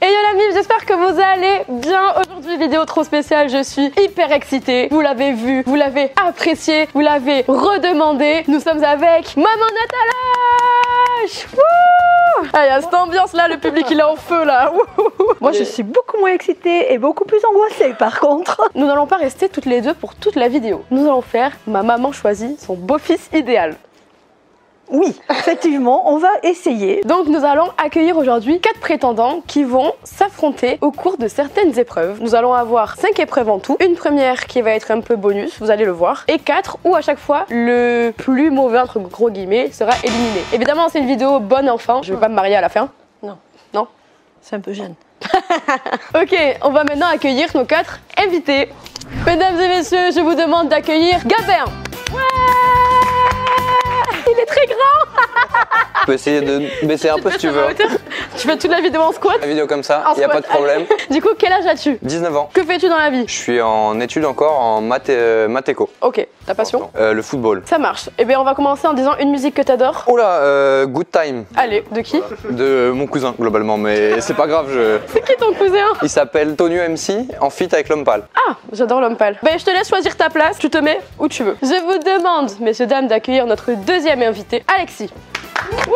Et yo la mif, j'espère que vous allez bien. Aujourd'hui, vidéo trop spéciale, je suis hyper excitée. Vous l'avez vu, vous l'avez apprécié, vous l'avez redemandé. Nous sommes avec Maman Natalache. Ah, il y a cette ambiance là, le public il est en feu là. Moi je suis beaucoup moins excitée et beaucoup plus angoissée par contre. Nous n'allons pas rester toutes les deux pour toute la vidéo. Nous allons faire ma maman choisit son beau-fils idéal. Oui, effectivement, on va essayer. Donc nous allons accueillir aujourd'hui 4 prétendants qui vont s'affronter au cours de certaines épreuves. Nous allons avoir 5 épreuves en tout. Une première qui va être un peu bonus, vous allez le voir. Et 4 où à chaque fois le plus mauvais entre gros guillemets sera éliminé. Évidemment c'est une vidéo bonne enfant, je vais pas me marier à la fin. Non. Non. C'est un peu jeune. Ok, on va maintenant accueillir nos 4 invités. Mesdames et messieurs, je vous demande d'accueillir Gabin. Ouais, il est très grand. Tu peux essayer de baisser un peu si tu veux. Tu fais toute la vidéo en squat? La vidéo comme ça, En il n'y a squat. pas de problème. Du coup, quel âge as-tu? 19 ans. Que fais-tu dans la vie? Je suis en études encore en maths éco. Ok, ta passion? Le football. Ça marche. Eh bien, on va commencer en disant une musique que t'adores. Oh là, Good Time. Allez, de qui? De mon cousin globalement, mais c'est pas grave. C'est qui ton cousin? Il s'appelle Tonio MC en feat avec l'homme pâle. Ah, j'adore l'homme pâle. Ben, je te laisse choisir ta place, tu te mets où tu veux. Je vous demande, messieurs, dames, d'accueillir notre deuxième invité, Alexis. Wouh!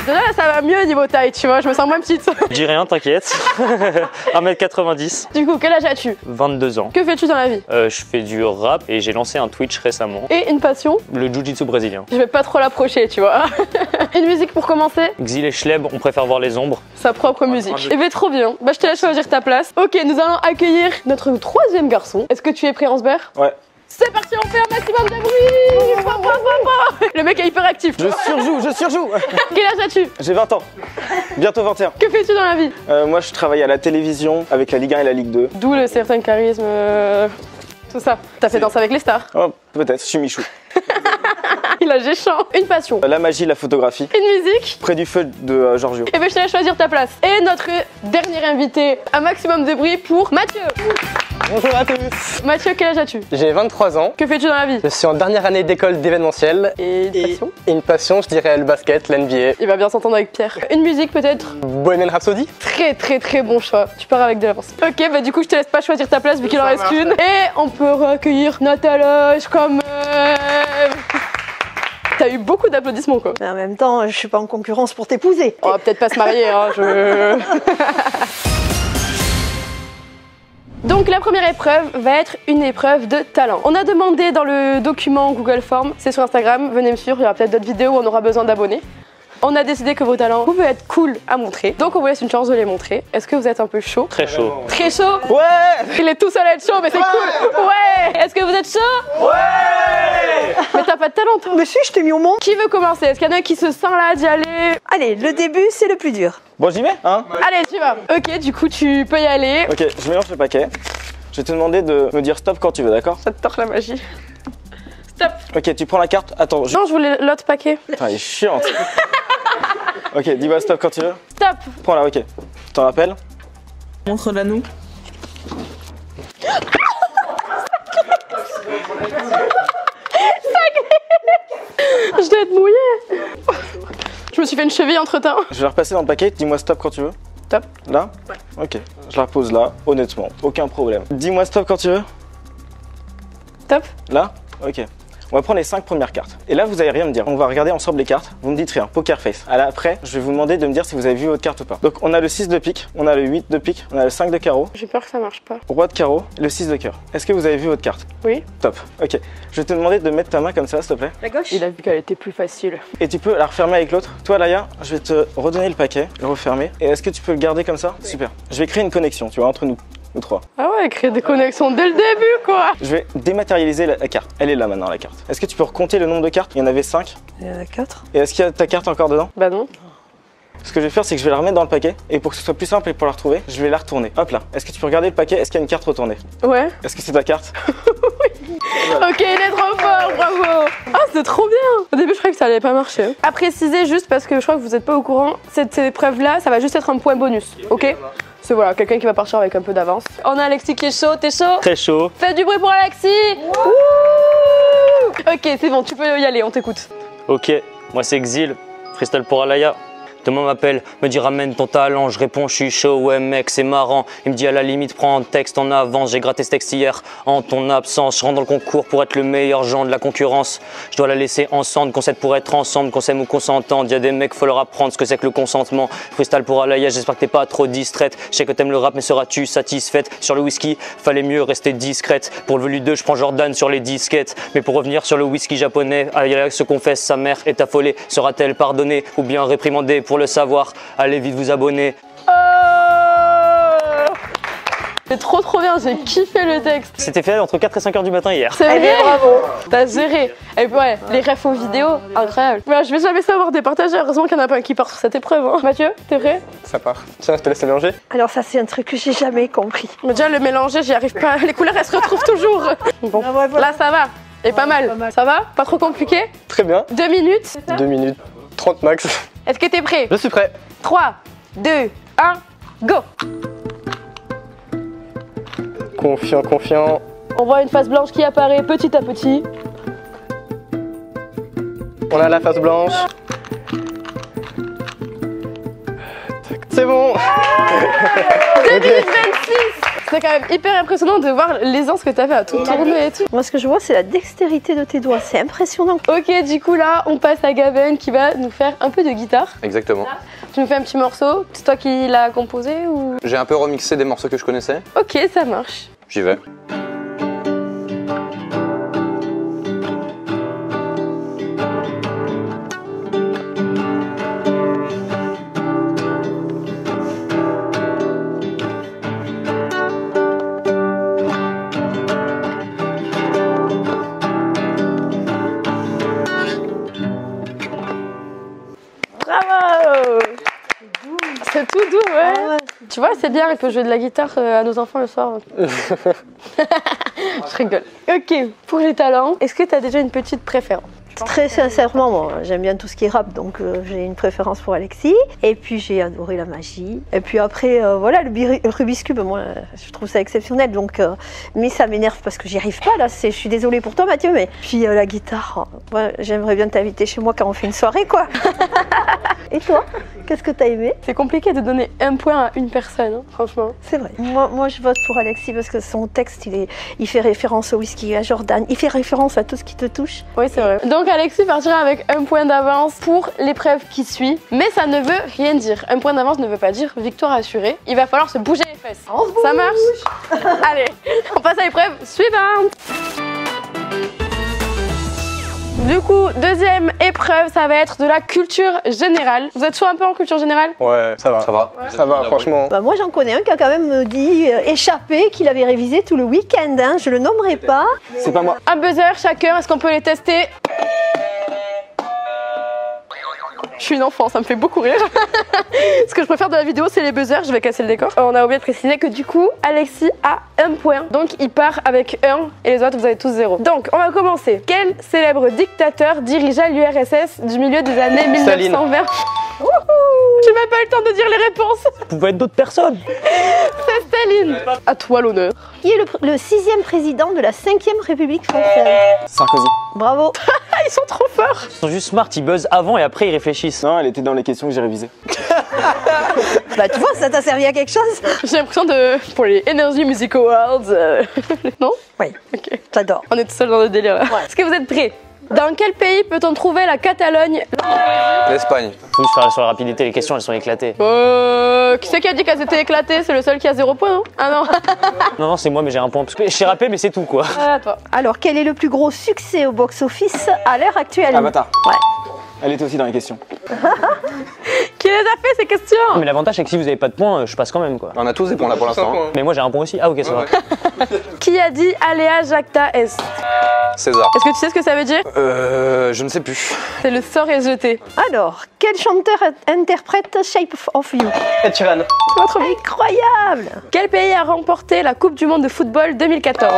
Déjà, ça va mieux niveau taille, tu vois, je me sens moins petite. Je dis rien, t'inquiète. 1m90. Du coup, quel âge as-tu? 22 ans. Que fais-tu dans la vie? Je fais du rap et j'ai lancé un Twitch récemment. Et une passion? Le jiu-jitsu brésilien. Je vais pas trop l'approcher, tu vois. Une musique pour commencer? Xil et Schleb, on préfère voir les ombres. Sa propre musique. Eh bien, trop bien. Bah, je te laisse choisir ta place. Ok, nous allons accueillir notre troisième garçon. Est-ce que tu es prêt, Ansbert? Ouais. C'est parti, on fait un maximum de bruit. Le mec est hyper actif. Je surjoue. Quel âge as-tu? J'ai 20 ans, bientôt 21. Que fais-tu dans la vie? Moi je travaille à la télévision avec la Ligue 1 et la Ligue 2. D'où le certain charisme, tout ça. T'as fait Danse avec les stars? Oh, peut-être, je suis Michou. Il a géchant. Une passion. La magie, la photographie. Une musique. Près du feu de Giorgio. Et bien je te laisse choisir ta place. Et notre dernier invité, un maximum de bruit pour Mathieu. Bonjour à tous. Mathieu, quel âge as-tu? J'ai 23 ans. Que fais-tu dans la vie? Je suis en dernière année d'école d'événementiel. Et une passion? Et une passion, je dirais le basket, l'NBA. Il va bien s'entendre avec Pierre. Une musique peut-être? Bohemian Rhapsody. Très bon choix. Tu pars avec de l'avance. Ok, bah du coup je te laisse pas choisir ta place vu qu'il en reste qu'une. Et on peut recueillir Natalache comme... T'as eu beaucoup d'applaudissements quoi. Mais en même temps, je suis pas en concurrence pour t'épouser. On va peut-être pas se marier, hein, Donc la première épreuve va être une épreuve de talent. On a demandé dans le document Google Form, c'est sur Instagram, venez me suivre, il y aura peut-être d'autres vidéos où on aura besoin d'abonnés. On a décidé que vos talents pouvaient être cool à montrer, donc on vous laisse une chance de les montrer. Est-ce que vous êtes un peu chaud? Très chaud. Très chaud? Ouais. Il est tout seul à être chaud, mais c'est cool. Ouais. Est-ce que vous êtes chaud? Ouais. Mais t'as pas de talent toi. Mais si, je t'ai mis au monde. Qui veut commencer? Est-ce qu'il y en a qui se sent là d'y aller? Allez, le début, c'est le plus dur. Bon, j'y vais, hein? Allez, tu vas. Ok, du coup, tu peux y aller. Ok, je mélange le paquet. Je vais te demander de me dire stop quand tu veux, d'accord? J'adore la magie. Stop. Ok, tu prends la carte. Attends, Non, je voulais l'autre paquet. Putain, elle est chiante. Ok, dis-moi stop quand tu veux. Stop. Prends-la, ok. T'en rappelles? Montre-la nous. Je dois être mouillée. Je me suis fait une cheville entre temps. Je vais la repasser dans le paquet. Dis-moi stop quand tu veux. Stop. Là? Ouais. Ok, je la repose là, honnêtement, aucun problème. Dis-moi stop quand tu veux. Stop. Là? Ok. On va prendre les 5 premières cartes. Et là, vous allez rien me dire. On va regarder ensemble les cartes. Vous me dites rien. Poker face. Après, je vais vous demander de me dire si vous avez vu votre carte ou pas. Donc, on a le 6 de pique, on a le 8 de pique, on a le 5 de carreau, J'ai peur que ça marche pas. roi de carreau, le 6 de cœur. Est-ce que vous avez vu votre carte? Oui. Top. Ok. Je vais te demander de mettre ta main comme ça, s'il te plaît. La gauche. Il a vu qu'elle était plus facile. Et tu peux la refermer avec l'autre. Toi, Laïa, je vais te redonner le paquet, le refermer. Et est-ce que tu peux le garder comme ça? Super. Je vais créer une connexion, tu vois, entre nous trois. Ah ouais, créer des connexions dès le début quoi. Je vais dématérialiser la carte. Elle est là maintenant, la carte. Est-ce que tu peux recompter le nombre de cartes? Il y en avait 5. Il y en a 4. Et est-ce qu'il y a ta carte encore dedans? Bah non. Ce que je vais faire, c'est que je vais la remettre dans le paquet. Et pour que ce soit plus simple et pour la retrouver, je vais la retourner. Hop là. Est-ce que tu peux regarder le paquet? Est-ce qu'il y a une carte retournée? Ouais. Est-ce que c'est ta carte? Ok, il est trop fort, bravo. Ah, c'est trop bien. Au début, je croyais que ça allait pas marcher. À préciser juste parce que je crois que vous êtes pas au courant, cette épreuve-là, ça va juste être un point bonus, ok? C'est voilà, quelqu'un qui va partir avec un peu d'avance. On a Alexis qui est chaud, t'es chaud? Très chaud. Fais du bruit pour Alexis. Wouh. Ok, c'est bon, tu peux y aller, on t'écoute. Ok, moi c'est Xil, freestyle pour Alaya. Demain m'appelle, me dit ramène ton talent. Je réponds, je suis chaud, ouais mec, c'est marrant. Il me dit à la limite, prends un texte en avance. J'ai gratté ce texte hier en ton absence. Je rentre dans le concours pour être le meilleur genre de la concurrence. Je dois la laisser ensemble, qu'on s'aide pour être ensemble, qu'on s'aime ou qu'on s'entende. Y'a des mecs, faut leur apprendre ce que c'est que le consentement. Freestyle pour Alaya, j'espère que t'es pas trop distraite. Je sais que t'aimes le rap, mais seras-tu satisfaite? Sur le whisky, fallait mieux rester discrète. Pour le velu 2, je prends Jordan sur les disquettes. Mais pour revenir sur le whisky japonais, Alaya se confesse, sa mère est affolée. Sera-t-elle pardonnée ou bien réprimandée? Pour le savoir, allez vite vous abonner. C'est trop bien, j'ai kiffé le texte. C'était fait entre 4 et 5 heures du matin hier. C'est vrai, bravo. T'as géré. Et puis ouais, les refs aux vidéos, incroyable. Ouais, je vais jamais savoir départager. Heureusement qu'il y en a pas un qui part sur cette épreuve. Hein. Mathieu, t'es prêt? Ça part. Tiens, je te laisse le mélanger. Alors ça c'est un truc que j'ai jamais compris. Mais déjà le mélanger, j'y arrive pas. Les couleurs elles se retrouvent toujours. Bon, Ah ouais, voilà. là ça va. Et pas mal. Ça va? Pas trop compliqué? Très bien. 2 minutes. 2 minutes 30 max. Est-ce que t'es prêt? Je suis prêt. 3, 2, 1, go! Confiant, confiant. On voit une face blanche qui apparaît petit à petit. On a la face blanche. C'est bon. 2 minutes 26! C'est quand même hyper impressionnant de voir l'aisance que t'as fait à tout tourner et tout. Moi ce que je vois c'est la dextérité de tes doigts, c'est impressionnant. Ok, du coup là, on passe à Gaben qui va nous faire un peu de guitare. Exactement. Tu nous fais un petit morceau, c'est toi qui l'as composé ou... J'ai un peu remixé des morceaux que je connaissais. Ok, ça marche. J'y vais. Bravo! C'est tout doux, ouais. Ah ouais. Tu vois, c'est bien, il peut jouer de la guitare à nos enfants le soir. Je rigole. Ok, pour les talents, est-ce que tu as déjà une petite préférence? Très sincèrement, moi j'aime bien tout ce qui est rap, donc j'ai une préférence pour Alexis. Et puis j'ai adoré la magie. Et puis après, voilà, le Rubik's Cube, moi je trouve ça exceptionnel. Donc, mais ça m'énerve parce que j'y arrive pas là. Je suis désolée pour toi Mathieu, mais puis la guitare, ouais, j'aimerais bien t'inviter chez moi quand on fait une soirée quoi. Et toi, qu'est-ce que t'as aimé? C'est compliqué de donner un point à une personne, hein, franchement. C'est vrai. Moi je vote pour Alexis parce que son texte il fait référence au whisky, à Jordan, il fait référence à tout ce qui te touche. Oui, c'est vrai. Donc Alexis partira avec un point d'avance pour l'épreuve qui suit. Mais ça ne veut rien dire. Un point d'avance ne veut pas dire victoire assurée. Il va falloir se bouger les fesses. Ça marche? Allez, on passe à l'épreuve suivante. Du coup, deuxième épreuve, ça va être de la culture générale. Vous êtes chaud un peu en culture générale? Ouais, ça va. Ça va. Ça va, franchement. Bah moi j'en connais un qui a quand même dit échappé, qu'il avait révisé tout le week-end, hein. Je le nommerai pas. C'est pas moi. Un buzzer chacun, est-ce qu'on peut les tester? Je suis une enfant, ça me fait beaucoup rire. Ce que je préfère de la vidéo, c'est les buzzers. Je vais casser le décor. On a oublié de préciser que du coup, Alexis a un point. Donc, il part avec 1 et les autres, vous avez tous 0. Donc, on va commencer. Quel célèbre dictateur dirigea l'URSS du milieu des années 1920? J'ai même pas eu le temps de dire les réponses. Ça pouvait être d'autres personnes. C'est Staline. À toi l'honneur. Qui est le 6e président de la 5e République française? Sarkozy. Bravo. Ah, ils sont trop forts. Ils sont juste smart, ils buzzent avant et après ils réfléchissent. Non, elle était dans les questions que j'ai révisées. Bah tu vois, ça t'a servi à quelque chose? J'ai l'impression de... Pour les Energy Music Awards... Non? Oui, Ok. j'adore. On est tout seul dans le délire là. Est-ce que vous êtes prêts? Dans quel pays peut-on trouver la Catalogne? L'Espagne. Faut juste faire sur la rapidité, les questions elles sont éclatées. Qui c'est qui a dit qu'elles étaient éclatées? C'est le seul qui a 0 point, non? Ah non. Non, non, c'est moi, mais j'ai un point. Parce que je sais rapper, mais c'est tout quoi. Ah, toi. Alors, quel est le plus gros succès au box-office à l'heure actuelle? Avatar. Ouais. Elle était aussi dans les questions. Qui les a fait ces questions? Mais l'avantage c'est que si vous avez pas de points, je passe quand même quoi. On a tous des points là pour l'instant. hein. Mais moi j'ai un point aussi. Ah ok, ça va. Qui a dit Alea Jacta Est? César. Est-ce que tu sais ce que ça veut dire? Je ne sais plus. C'est le sort est jeté. Alors, quel chanteur interprète Shape of You? Ed Sheeran. Incroyable! Quel pays a remporté la Coupe du Monde de football 2014?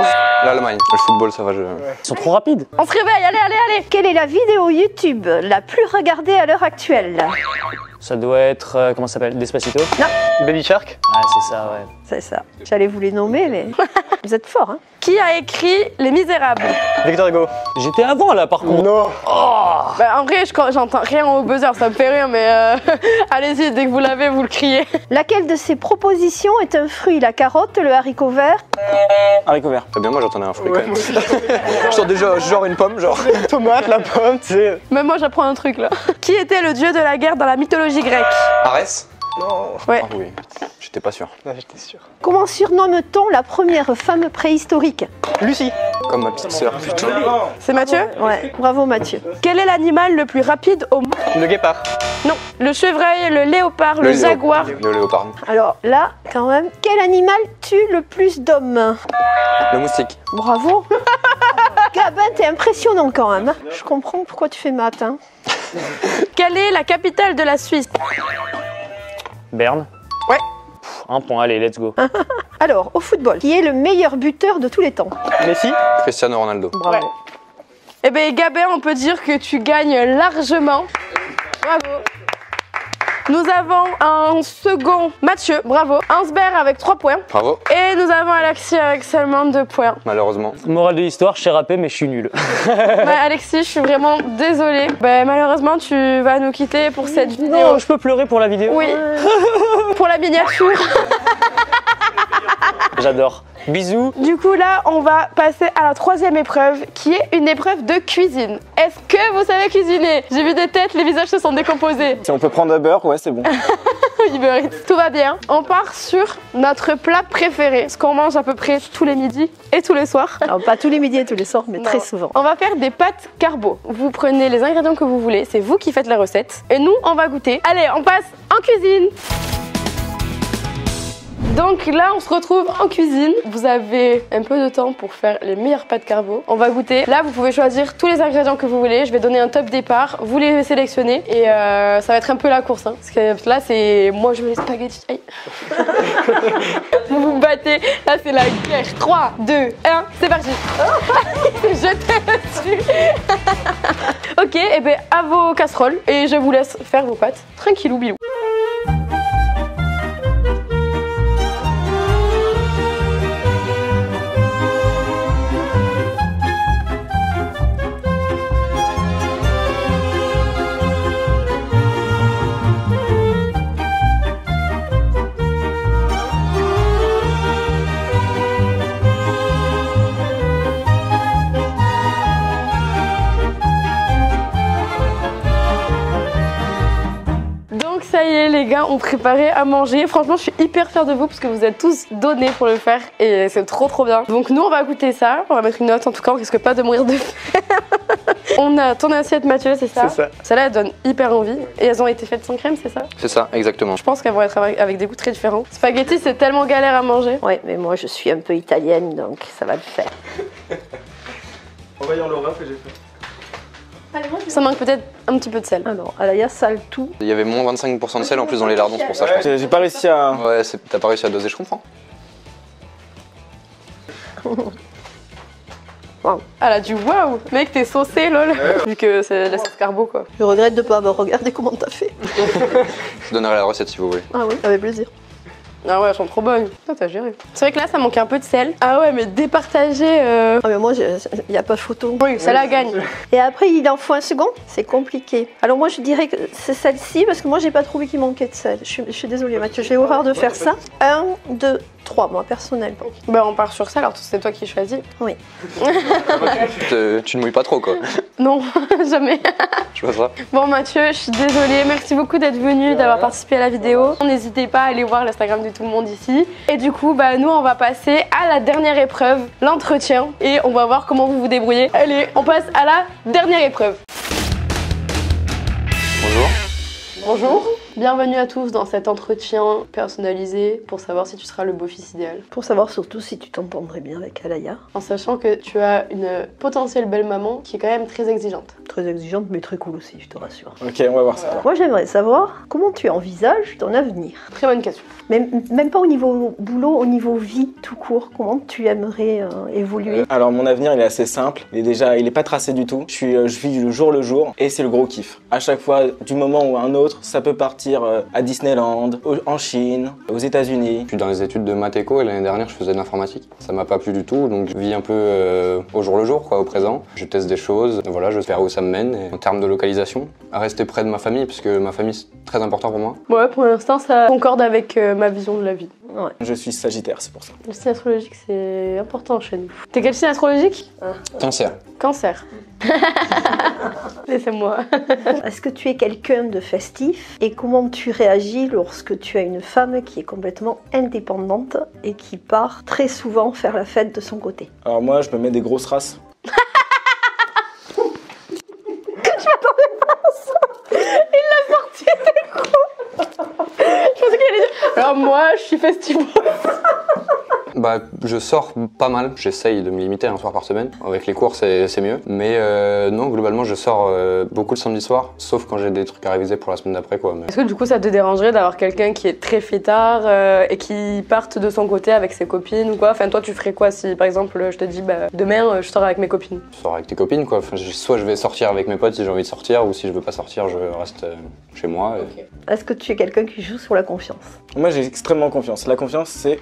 L'Allemagne. Le football, ça va. Ils sont trop rapides. On se réveille, allez, allez, allez! Quelle est la vidéo YouTube la plus regardée à l'heure actuelle? Ça doit être. Comment ça s'appelle? Despacito? Baby Shark. Ah, c'est ça, ouais. C'est ça. J'allais vous les nommer, mais... Vous êtes fort, hein? Qui a écrit Les Misérables? Victor Hugo. J'étais avant là par contre. Non. Bah, en vrai, j'entends rien au buzzer, ça me fait rire, mais allez-y, dès que vous l'avez, vous le criez. Laquelle de ces propositions est un fruit? La carotte, le haricot vert? Haricot vert. Eh bien, moi j'entendais un fruit Ouais, quand même. Je sens déjà genre une pomme, genre. Tomate, la pomme, tu sais. Même moi, j'apprends un truc là. Qui était le dieu de la guerre dans la mythologie grecque? Arès? Non. Ouais. Ah oui, j'étais pas sûr. Ah, j'étais sûr. Comment surnomme-t-on la première femme préhistorique? Lucie. Comme ma petite sœur. Putain. C'est Mathieu? Ouais, bravo Mathieu. Quel est l'animal le plus rapide au monde? Le guépard. Non, le chevreuil, le léopard, le jaguar. Le léopard. Alors là, quand même, quel animal tue le plus d'hommes? Le moustique. Bravo. Gabin, t'es impressionnant quand même. Je comprends pourquoi tu fais maths. Hein. Quelle est la capitale de la Suisse? Berne. Ouais. Un point, allez, let's go. Alors, au football, qui est le meilleur buteur de tous les temps? Messi. Cristiano Ronaldo. Bravo. Ouais. Eh bien, Gabin, on peut dire que tu gagnes largement. Bravo. Nous avons un second Mathieu, bravo. Ansbert avec 3 points. Bravo. Et nous avons Alexis avec seulement 2 points. Malheureusement. Morale de l'histoire, je sais rapper mais je suis nul. Bah, Alexis, je suis vraiment désolée. Bah, malheureusement, tu vas nous quitter pour cette vidéo. Non, je peux pleurer pour la vidéo. Oui. Pour la miniature. J'adore. Bisous. Du coup, là, on va passer à la 3e épreuve, qui est une épreuve de cuisine. Est-ce que vous savez cuisiner? J'ai vu des têtes, les visages se sont décomposés. Si on peut prendre un beurre, ouais, c'est bon. Tout va bien. On part sur notre plat préféré, ce qu'on mange à peu près tous les midis et tous les soirs. Alors, pas tous les midis et tous les soirs, mais Non. très souvent. On va faire des pâtes carbo. Vous prenez les ingrédients que vous voulez, c'est vous qui faites la recette. Et nous, on va goûter. Allez, on passe en cuisine. Donc là, on se retrouve en cuisine. Vous avez un peu de temps pour faire les meilleures pâtes carbo. On va goûter. Là, vous pouvez choisir tous les ingrédients que vous voulez. Je vais donner un top départ. Vous les sélectionnez et ça va être un peu la course. Hein, parce que là, c'est moi, je veux les spaghettis. Aïe. Vous vous battez. Là, c'est la guerre. 3, 2, 1, c'est parti. Je te tue. Ok, et bien à vos casseroles. Et je vous laisse faire vos pâtes. Tranquillou bilou. Ça y est les gars, on préparait à manger. Franchement, je suis hyper fière de vous parce que vous êtes tous donnés pour le faire et c'est trop bien. Donc nous, on va goûter ça. On va mettre une note en tout cas, on risque pas de mourir de faim. On a ton assiette Mathieu, c'est ça? C'est ça. Celle-là, elle donne hyper envie. Et elles ont été faites sans crème, c'est ça? C'est ça, exactement. Je pense qu'elles vont être avec des goûts très différents. Spaghetti, c'est tellement galère à manger. Ouais, mais moi, je suis un peu italienne, donc ça va le faire. En voyant l'aura que j'ai fait. Ça manque peut-être un petit peu de sel. Alors, Alaya sale tout. Il y avait moins 25% de sel en plus dans les lardons, c'est pour ça je pense. J'ai pas réussi à. Ouais, t'as pas réussi à doser, je comprends. Wow. Elle a du waouh! Mec, t'es saucé, lol! Vu que c'est la sauce carbo, quoi. Je regrette de pas avoir regardé comment t'as fait. Je donnerai la recette si vous voulez. Ah oui, avec plaisir. Ah ouais, elles sont trop bonnes. Putain, t'as géré. C'est vrai que là, ça manquait un peu de sel. Ah ouais, mais départager. Ah mais moi, il n'y a pas photo. Oui, celle-là gagne. Et après, il en faut un second. C'est compliqué. Alors moi, je dirais que c'est celle-ci parce que moi, j'ai pas trouvé qu'il manquait de sel. Je suis désolée, Mathieu. J'ai horreur de faire ça. 1, 2, 3, moi, personnellement. Bah, on part sur ça, alors c'est toi qui choisis. Oui. Tu ne mouilles pas trop quoi. Non, jamais. Je vois ça. Bon, Mathieu, je suis désolée. Merci beaucoup d'être venu, d'avoir participé à la vidéo. N'hésitez pas à aller voir l'Instagram de tout le monde ici. Et du coup, bah, nous, on va passer à la dernière épreuve, l'entretien. Et on va voir comment vous vous débrouillez. Allez, on passe à la dernière épreuve. Bonjour. Bonjour. Bienvenue à tous dans cet entretien personnalisé pour savoir si tu seras le beau-fils idéal. Pour savoir surtout si tu t'entendrais bien avec Alaya. En sachant que tu as une potentielle belle-maman qui est quand même très exigeante. Très exigeante, mais très cool aussi, je te rassure. Ok, on va voir ça. Moi, j'aimerais savoir comment tu envisages ton avenir. Très bonne question. Même pas au niveau boulot, au niveau vie tout court. Comment tu aimerais évoluer? Alors mon avenir il est assez simple, il est pas tracé du tout. Je vis le jour et c'est le gros kiff. À chaque fois, du moment ou à un autre, ça peut partir partir à Disneyland, en Chine, aux États-Unis. Je suis dans les études de maths éco et l'année dernière je faisais de l'informatique. Ça m'a pas plu du tout, donc je vis un peu au jour le jour, quoi, au présent. Je teste des choses, voilà, je sais où ça me mène. Et en termes de localisation, à rester près de ma famille, parce que ma famille c'est très important pour moi. Ouais, pour l'instant, ça concorde avec ma vision de la vie. Ouais. Je suis Sagittaire, c'est pour ça. Le signe astrologique, c'est important chez nous. T'es quel signe astrologique? Cancer. Cancer. Laissez-moi. Est-ce que tu es quelqu'un de festif et comment tu réagis lorsque tu as une femme qui est complètement indépendante et qui part très souvent faire la fête de son côté? Alors moi, je me mets des grosses races. Je pensais qu'il allait dire. Alors moi, je suis festivo. Bah, je sors pas mal, j'essaye de me limiter un soir par semaine. Avec les cours, c'est mieux. Mais non, globalement, je sors beaucoup le samedi soir, sauf quand j'ai des trucs à réviser pour la semaine d'après, quoi. Mais... Est-ce que du coup, ça te dérangerait d'avoir quelqu'un qui est très fêtard et qui parte de son côté avec ses copines ou quoi? Enfin, toi, tu ferais quoi si, par exemple, je te dis, bah, demain, je sors avec mes copines? Tu sors avec tes copines, quoi. Enfin, soit je vais sortir avec mes potes si j'ai envie de sortir, ou si je veux pas sortir, je reste chez moi. Ok. Est-ce que tu es quelqu'un qui joue sur la confiance? Moi, j'ai extrêmement confiance. La confiance, c'est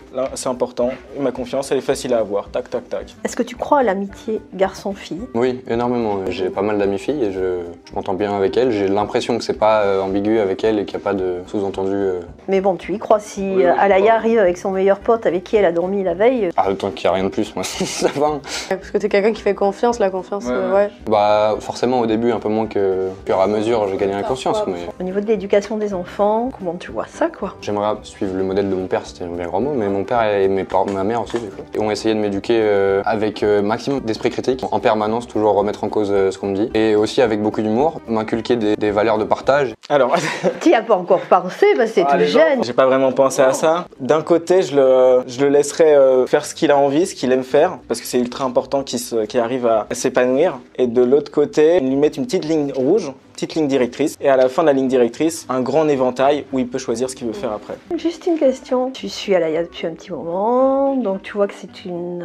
important. Ma confiance, elle est facile à avoir. Tac, tac, tac. Est-ce que tu crois à l'amitié garçon-fille? Oui, énormément. J'ai pas mal d'amies filles et je m'entends bien avec elles. J'ai l'impression que c'est pas ambigu avec elles et qu'il n'y a pas de sous-entendu. Mais bon, tu y crois. Si Alaya arrive avec son meilleur pote avec qui elle a dormi la veille, Ah, tant qu'il n'y a rien de plus, moi, ça va. Parce que t'es quelqu'un qui fait confiance, la confiance, ouais. Bah, forcément, au début, un peu moins que fur et à mesure, j'ai gagné la conscience. Mais au niveau de l'éducation des enfants, comment tu vois ça, quoi? j'aimerais suivre le modèle de mon père, c'était un bien grand mot, mais mon père et ma mère aussi, du coup, ont essayé de m'éduquer avec maximum d'esprit critique, en permanence, toujours remettre en cause ce qu'on me dit, et aussi avec beaucoup d'humour, m'inculquer des valeurs de partage. Alors, Tu n'y as pas encore pensé, parce que c'est tout jeune. j'ai pas vraiment pensé à ça. D'un côté, je le laisserai faire ce qu'il a envie, ce qu'il aime faire, parce que c'est ultra important qu'il arrive à s'épanouir. Et de l'autre côté, lui mettre une petite ligne rouge, petite ligne directrice, et à la fin de la ligne directrice, un grand éventail où il peut choisir ce qu'il veut faire après. Juste une question. Tu suis Alaya depuis un petit moment, donc tu vois que c'est une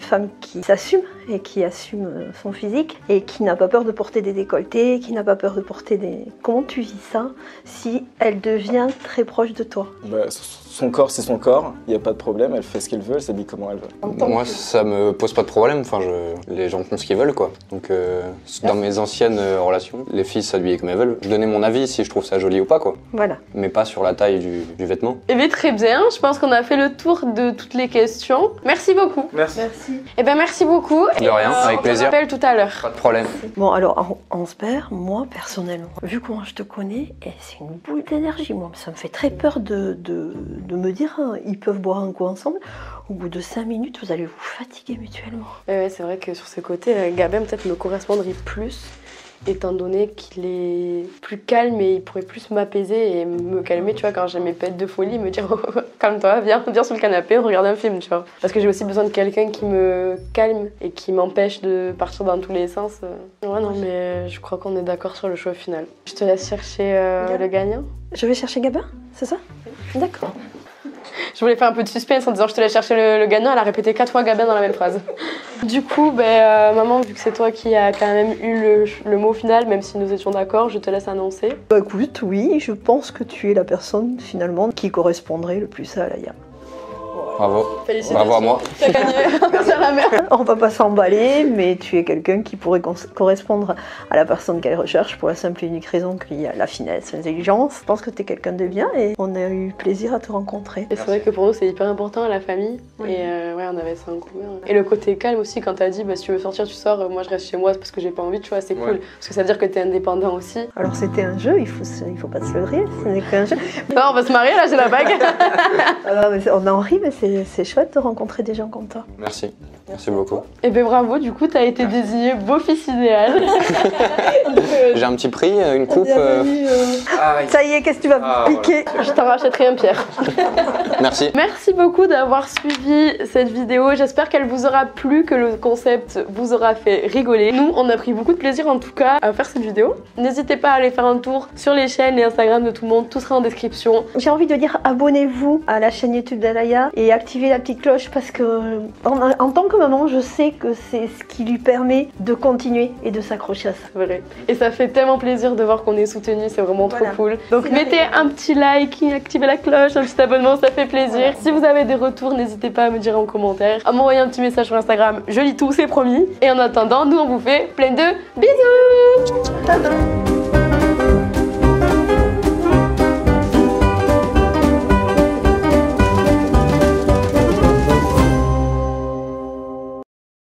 femme qui s'assume et qui assume son physique et qui n'a pas peur de porter des décolletés, qui n'a pas peur de porter des... Comment tu vis ça si elle devient très proche de toi? Bah, son corps, c'est son corps, il n'y a pas de problème, elle fait ce qu'elle veut, elle s'habille comment elle veut. Moi, ça me pose pas de problème, enfin, les gens font ce qu'ils veulent, quoi. Donc, dans mes anciennes relations, les filles s'habillaient comme elles veulent. Je donnais mon avis si je trouve ça joli ou pas, quoi. Voilà. Mais pas sur la taille du vêtement. Eh bien, très bien, je pense qu'on a fait le tour de toutes les questions. Merci beaucoup. Merci. Eh bien, merci beaucoup. De rien, avec plaisir. On t'appelle tout à l'heure. Pas de problème. Bon, alors, on se perd, moi, personnellement, vu comment je te connais, c'est une boule d'énergie, moi. Ça me fait très peur de me dire, hein, ils peuvent boire un coup ensemble. Au bout de 5 minutes, vous allez vous fatiguer mutuellement. Ouais, c'est vrai que sur ce côté, Gabin peut-être me correspondrait plus, étant donné qu'il est plus calme et il pourrait plus m'apaiser et me calmer, tu vois, quand j'ai mes pètes de folie, me dire oh, calme-toi, viens sur le canapé, on regarde un film, tu vois. Parce que j'ai aussi besoin de quelqu'un qui me calme et qui m'empêche de partir dans tous les sens. Ouais, non, mais je crois qu'on est d'accord sur le choix final. Je te laisse chercher le gagnant. Je vais chercher Gabin, c'est ça? D'accord. Je voulais faire un peu de suspense en disant je te laisse chercher le gagnant, elle a répété 4 fois Gabin dans la même phrase. Du coup, maman, vu que c'est toi qui as quand même eu le mot final, même si nous étions d'accord, je te laisse annoncer. Bah écoute, oui, je pense que tu es la personne finalement qui correspondrait le plus à Alaya. Bravo. Félicitations. Bravo à moi. T'as gagné. Merci à la mère. On va pas s'emballer, mais tu es quelqu'un qui pourrait correspondre à la personne qu'elle recherche pour la simple et unique raison qu'il y a la finesse, l'intelligence. Je pense que tu es quelqu'un de bien et on a eu plaisir à te rencontrer. Et c'est vrai que pour nous c'est hyper important la famille. Oui. Et ouais, on avait ça en commun. Et le côté calme aussi, quand t'as dit si tu veux sortir, tu sors, moi je reste chez moi parce que j'ai pas envie, tu vois, c'est cool. Parce que ça veut dire que t'es indépendant aussi. Alors c'était un jeu, il faut pas se leurrer, ce n'est qu'un jeu. Non, on va se marier là, j'ai la bague. On en rit, mais c'est chouette de rencontrer des gens comme toi. Merci. Merci beaucoup. Et ben bravo, du coup t'as été désigné beau-fils idéal. J'ai un petit prix, une coupe. Ça y est, qu'est-ce que tu vas piquer? Voilà. Je t'en rachèterai un Pierre. Merci. Merci beaucoup d'avoir suivi cette vidéo. J'espère qu'elle vous aura plu, que le concept vous aura fait rigoler. Nous, on a pris beaucoup de plaisir en tout cas à faire cette vidéo. N'hésitez pas à aller faire un tour sur les chaînes et Instagram de tout le monde, tout sera en description. J'ai envie de dire abonnez-vous à la chaîne YouTube d'Alaya et activez la petite cloche parce que en tant que maman, je sais que c'est ce qui lui permet de continuer et de s'accrocher à ça. Vrai. Et ça fait tellement plaisir de voir qu'on est soutenu, c'est vraiment trop cool. Donc mettez un petit like, activez la cloche, un petit abonnement, ça fait plaisir. Si vous avez des retours, n'hésitez pas à me dire en commentaire, à m'envoyer un petit message sur Instagram, je lis tout, c'est promis. Et en attendant, nous on vous fait plein de bisous.